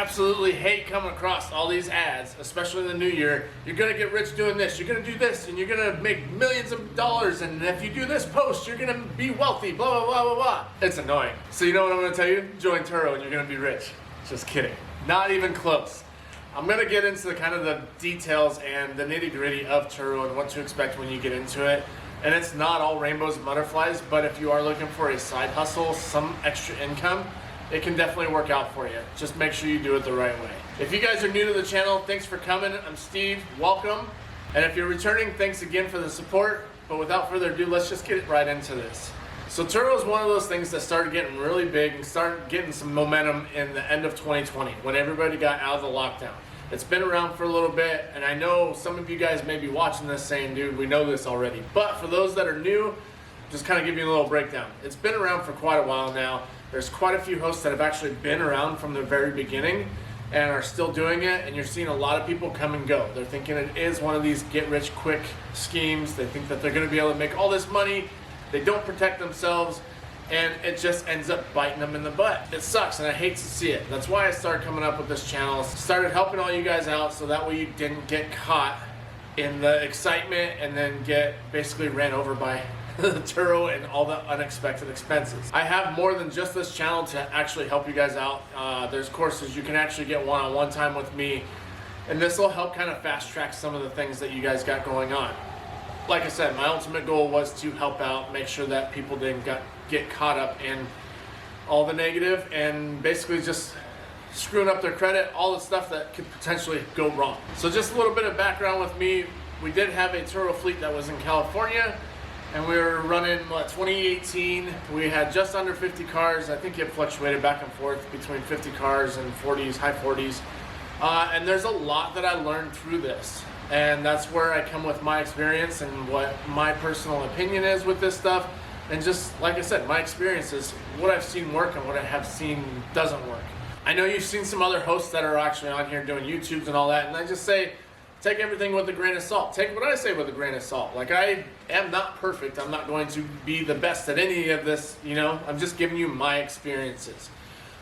absolutely hate coming across all these ads, especially in the new year. You're gonna get rich doing this, you're gonna do this, and you're gonna make millions of dollars, and if you do this post, you're gonna be wealthy, blah, blah, blah, blah, blah. It's annoying. So you know what I'm gonna tell you? Join Turo and you're gonna be rich. Just kidding. Not even close. I'm gonna get into the kind of the details and the nitty gritty of Turo and what to expect when you get into it. And it's not all rainbows and butterflies, but if you are looking for a side hustle, some extra income, it can definitely work out for you. Just make sure you do it the right way. If you guys are new to the channel, thanks for coming. I'm Steve, welcome. And if you're returning, thanks again for the support. But without further ado, let's just get right into this. So Turo is one of those things that started getting really big and started getting some momentum in the end of 2020 when everybody got out of the lockdown. It's been around for a little bit, and I know some of you guys may be watching this saying, dude, we know this already. But for those that are new, just kind of give you a little breakdown. It's been around for quite a while now. There's quite a few hosts that have actually been around from the very beginning and are still doing it, and you're seeing a lot of people come and go. They're thinking it is one of these get-rich-quick schemes. They think that they're going to be able to make all this money. They don't protect themselves, and it just ends up biting them in the butt. It sucks, and I hate to see it. That's why I started coming up with this channel. Started helping all you guys out so that way you didn't get caught in the excitement and then get basically ran over by Turo and all the unexpected expenses. I have more than just this channel to actually help you guys out. There's courses you can actually get one-on-one time with me, and this will help kind of fast track some of the things that you guys got going on. Like I said, my ultimate goal was to help out, make sure that people didn't get caught up in all the negative and basically just screwing up their credit, all the stuff that could potentially go wrong. So just a little bit of background with me. We did have a Turo fleet that was in California, and we were running, 2018, we had just under 50 cars. I think it fluctuated back and forth between 50 cars and 40s, high 40s. And there's a lot that I learned through this. And that's where I come with my experience and what my personal opinion is with this stuff. And just, like I said, my experience is what I've seen work and what I have seen doesn't work. I know you've seen some other hosts that are actually on here doing YouTubes and all that, and I just say, take everything with a grain of salt. Take what I say with a grain of salt. Like, I am not perfect. I'm not going to be the best at any of this, you know. I'm just giving you my experiences.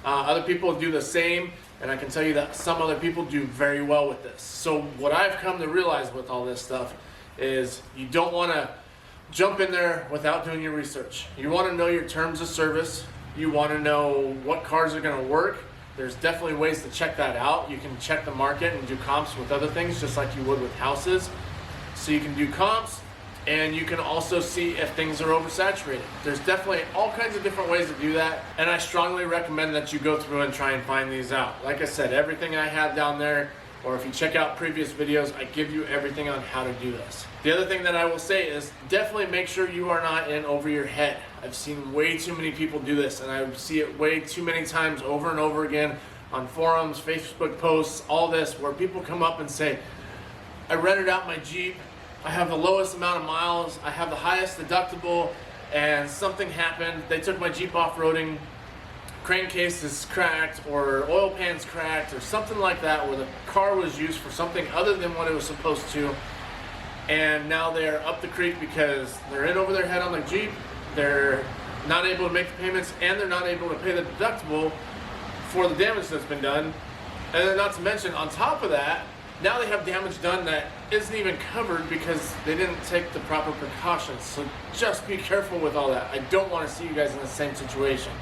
Other people do the same, and I can tell you that some other people do very well with this. So what I've come to realize with all this stuff is you don't want to jump in there without doing your research. You want to know your terms of service. You want to know what cars are going to work. There's definitely ways to check that out. You can check the market and do comps with other things just like you would with houses. So you can do comps, and you can also see if things are oversaturated. There's definitely all kinds of different ways to do that, and I strongly recommend that you go through and try and find these out. Like I said, everything I have down there, or if you check out previous videos, I give you everything on how to do this. The other thing that I will say is definitely make sure you are not in over your head. I've seen way too many people do this, and I see it way too many times over and over again on forums, Facebook posts, all this, where people come up and say, I rented out my Jeep, I have the lowest amount of miles, I have the highest deductible, and something happened. They took my Jeep off-roading, crankcase is cracked, or oil pan's cracked, or something like that, where the car was used for something other than what it was supposed to, and now they're up the creek because they're in over their head on the Jeep, they're not able to make the payments, and they're not able to pay the deductible for the damage that's been done. And then not to mention, on top of that, now they have damage done that isn't even covered because they didn't take the proper precautions. So just be careful with all that. I don't want to see you guys in the same situation.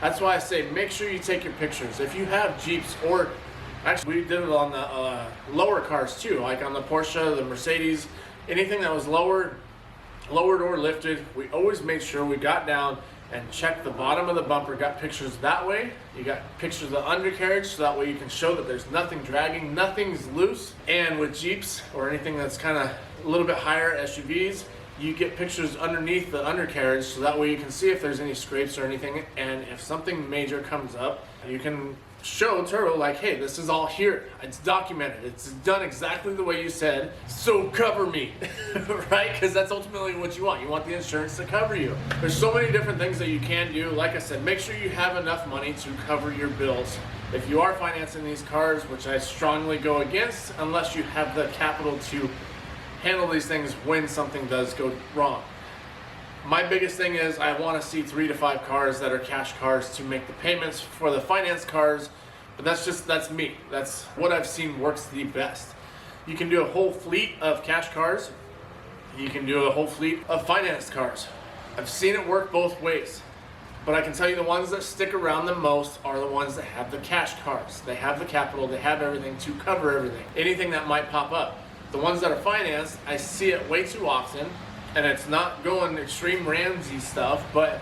That's why I say make sure you take your pictures. If you have Jeeps, or actually we did it on the lower cars too, like on the Porsche, the Mercedes, anything that was lowered or lifted, we always made sure we got down and checked the bottom of the bumper, got pictures that way. You got pictures of the undercarriage, so that way you can show that there's nothing dragging, nothing's loose. And with Jeeps or anything that's kind of a little bit higher, SUVs, you get pictures underneath the undercarriage, so that way you can see if there's any scrapes or anything, and if something major comes up, you can show Turo like, hey, this is all here, it's documented, it's done exactly the way you said, so cover me. Right? Because that's ultimately what you want. You want the insurance to cover you. There's so many different things that you can do. Like I said, make sure you have enough money to cover your bills. If you are financing these cars, which I strongly go against, unless you have the capital to handle these things when something does go wrong. My biggest thing is I want to see 3 to 5 cars that are cash cars to make the payments for the finance cars But that's me. That's what I've seen works the best. You can do a whole fleet of cash cars. You can do a whole fleet of financed cars. I've seen it work both ways. But I can tell you the ones that stick around the most are the ones that have the cash cars. They have the capital, they have everything to cover everything. Anything that might pop up. The ones that are financed, I see it way too often, and it's not going extreme Ramsey stuff, but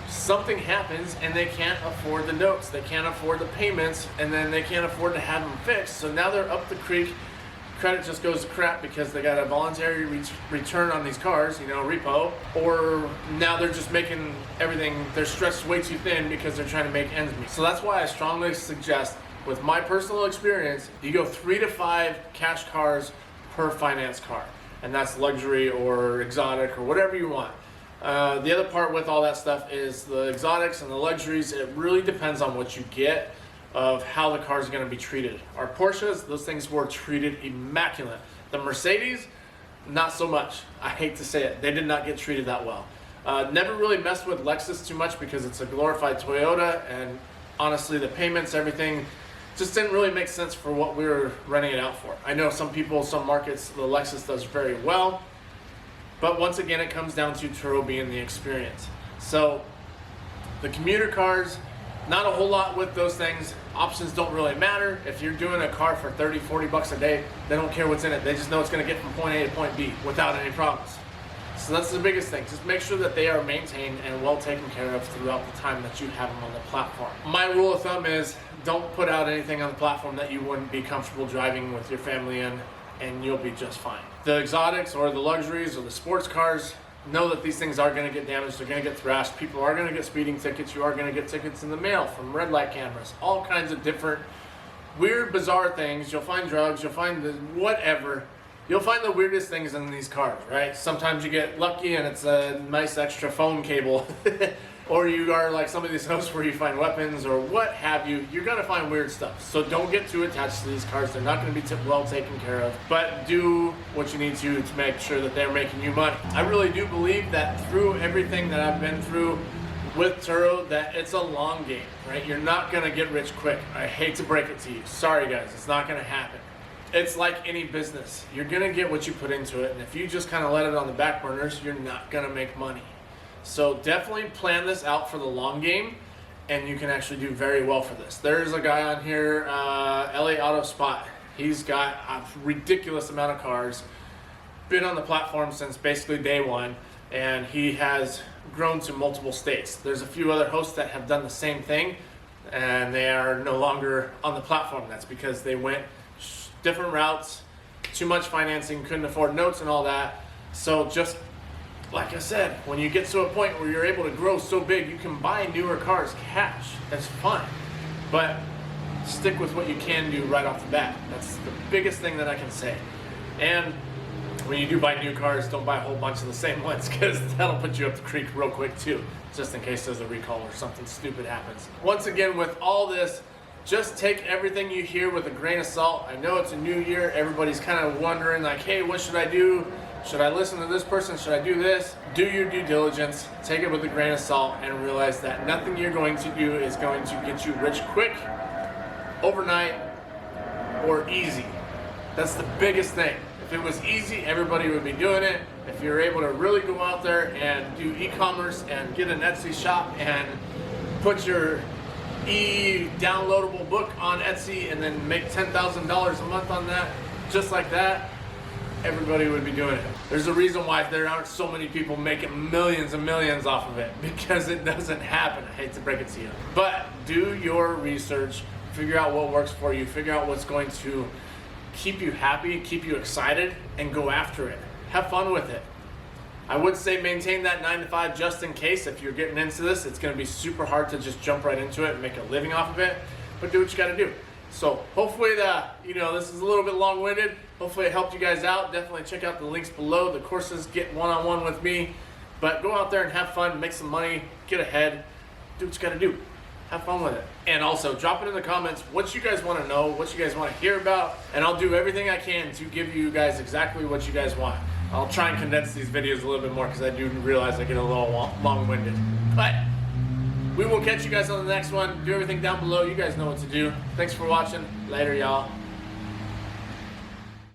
something happens and they can't afford the notes, they can't afford the payments, and then they can't afford to have them fixed. So now they're up the creek. Credit just goes to crap because they got a voluntary return on these cars, repo, or now they're just making everything, they're stretched way too thin because they're trying to make ends meet. So that's why I strongly suggest, with my personal experience, you go 3 to 5 cash cars per finance car, and that's luxury or exotic or whatever you want. The other part with all that stuff is the exotics and the luxuries. It really depends on what you get, of how the car is going to be treated. Our Porsches, those things were treated immaculate. The Mercedes, not so much. I hate to say it, they did not get treated that well. Never really messed with Lexus too much because it's a glorified Toyota, and honestly the payments, everything just didn't really make sense for what we were renting it out for. I know some people, some markets, the Lexus does very well, but once again it comes down to Turo being the experience. So the commuter cars, not a whole lot with those things. Options don't really matter. If you're doing a car for 30, 40 bucks a day, they don't care what's in it. They just know it's gonna get from point A to point B without any problems. So that's the biggest thing. Just make sure that they are maintained and well taken care of throughout the time that you have them on the platform. My rule of thumb is don't put out anything on the platform that you wouldn't be comfortable driving with your family in, and you'll be just fine. The exotics or the luxuries or the sports cars, know that these things are going to get damaged, they're going to get thrashed, people are going to get speeding tickets, you are going to get tickets in the mail from red light cameras, all kinds of different weird, bizarre things. You'll find drugs, you'll find whatever. You'll find the weirdest things in these cars, right? Sometimes you get lucky and it's a nice extra phone cable. Or you are like some of these hosts where you find weapons or what have you. You're gonna find weird stuff. So don't get too attached to these cars. They're not gonna be well taken care of. But do what you need to make sure that they're making you money. I really do believe that through everything that I've been through with Turo, that it's a long game, right? You're not gonna get rich quick. I hate to break it to you. Sorry guys, it's not gonna happen. It's like any business. You're gonna get what you put into it, and if you just kind of let it on the back burners, you're not gonna make money. So definitely plan this out for the long game, and you can actually do very well for this. There's a guy on here, LA Auto Spot. He's got a ridiculous amount of cars, been on the platform since basically day one, and he has grown to multiple states. There's a few other hosts that have done the same thing, and they are no longer on the platform. That's because they went different routes, too much financing, couldn't afford notes and all that. So just like I said, when you get to a point where you're able to grow so big, you can buy newer cars cash. That's fine, but stick with what you can do right off the bat. That's the biggest thing that I can say. And when you do buy new cars, don't buy a whole bunch of the same ones, because that'll put you up the creek real quick too, just in case there's a recall or something stupid happens. Once again, with all this, just take everything you hear with a grain of salt. I know it's a new year. Everybody's kind of wondering like, hey, what should I do? Should I listen to this person? Should I do this? Do your due diligence, take it with a grain of salt, and realize that nothing you're going to do is going to get you rich quick, overnight, or easy. That's the biggest thing. If it was easy, everybody would be doing it. If you're able to really go out there and do e-commerce and get an Etsy shop and put your downloadable book on Etsy and then make $10,000 a month on that, just like that, everybody would be doing it. There's a reason why there aren't so many people making millions and millions off of it, because it doesn't happen. I hate to break it to you. But do your research, figure out what works for you, figure out what's going to keep you happy, keep you excited, and go after it. Have fun with it. I would say maintain that 9 to 5 just in case. If you're getting into this, it's going to be super hard to just jump right into it and make a living off of it, but do what you got to do. So hopefully this is a little bit long-winded. Hopefully it helped you guys out. Definitely check out the links below. The courses, get one-on-one with me, but go out there and have fun, make some money, get ahead, do what you got to do. Have fun with it. And also drop it in the comments what you guys want to know, what you guys want to hear about, and I'll do everything I can to give you guys exactly what you guys want. I'll try and condense these videos a little bit more because I do realize I get a little long-winded. But We will catch you guys on the next one. Do everything down below. You guys know what to do. Thanks for watching. Later, y'all.